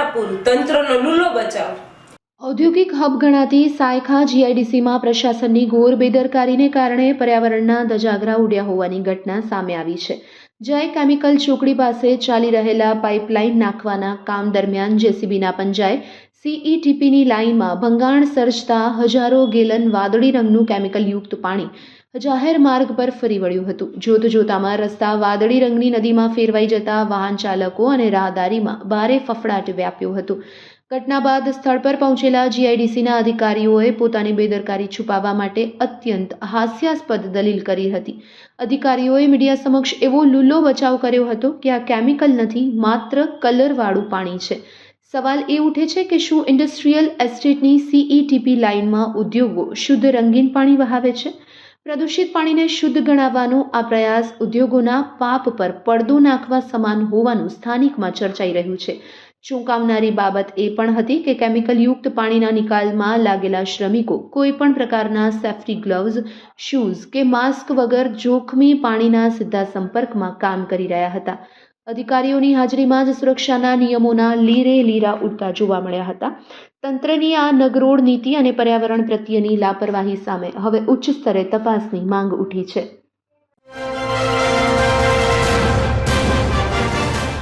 મીઠાપુર તંત્રનો લૂલો બચાવ। ઔદ્યોગિક હબ ગણાતી સાયખા જીઆઈડીસીમાં પ્રશાસનની ઘોર બેદરકારીને કારણે પર્યાવરણના ધજાગરા ઉડ્યા હોવાની ઘટના સામે આવી છે। જય કેમિકલ ચોકડી પાસે ચાલી રહેલા પાઇપલાઇન નાખવાના કામ દરમિયાન જેસીબીના પંજાએ સીઈટીપીની લાઇનમાં ભંગાણ સર્જતા હજારો ગેલન વાદળી રંગનું કેમિકલયુક્ત પાણી જાહેર માર્ગ પર ફરી વળ્યું હતું। જોતજોતામાં રસ્તા વાદળી રંગની નદીમાં ફેરવાઈ જતા વાહન ચાલકો અને રાહદારીમાં ભારે ફફડાટ વ્યાપ્યો હતો। ઘટના બાદ સ્થળ પર પહોંચેલા જીઆઈડીસીના અધિકારીઓએ પોતાની બેદરકારી છુપાવવા માટે અત્યંત હાસ્યાસ્પદ દલીલ કરી હતી। અધિકારીઓએ મીડિયા સમક્ષ એવો લૂલો બચાવ કર્યો હતો કે આ કેમિકલ નથી, માત્ર કલરવાળું પાણી છે। સવાલ એ ઉઠે છે કે શું ઇન્ડસ્ટ્રીયલ એસ્ટેટની સીઈટીપી લાઇનમાં ઉદ્યોગો શુદ્ધ રંગીન પાણી વહાવે છે? પ્રદૂષિત પાણીને શુદ્ધ ગણાવવાનો આ પ્રયાસ ઉદ્યોગોના પાપ પર પડદો નાખવા સમાન હોવાનું સ્થાનિકમાં ચર્ચાઈ રહ્યું છે। ચોંકાવનારી બાબત એ પણ હતી કે કેમિકલયુક્ત પાણીના નિકાલમાં લાગેલા શ્રમિકો કોઈ પણ પ્રકારના સેફ્ટી ગ્લવ્સ, શૂઝ કે માસ્ક વગર જોખમી પાણીના સીધા સંપર્કમાં કામ કરી રહ્યા હતા। અધિકારીઓની હાજરીમાં જ સુરક્ષાના નિયમોના લીરે લીરા ઉડતા જોવા મળ્યા હતા। તંત્રની આ નગરોળ નીતિ અને પર્યાવરણ પ્રત્યેની લાપરવાહી સામે હવે ઉચ્ચ સ્તરે તપાસની માંગ ઉઠી છે।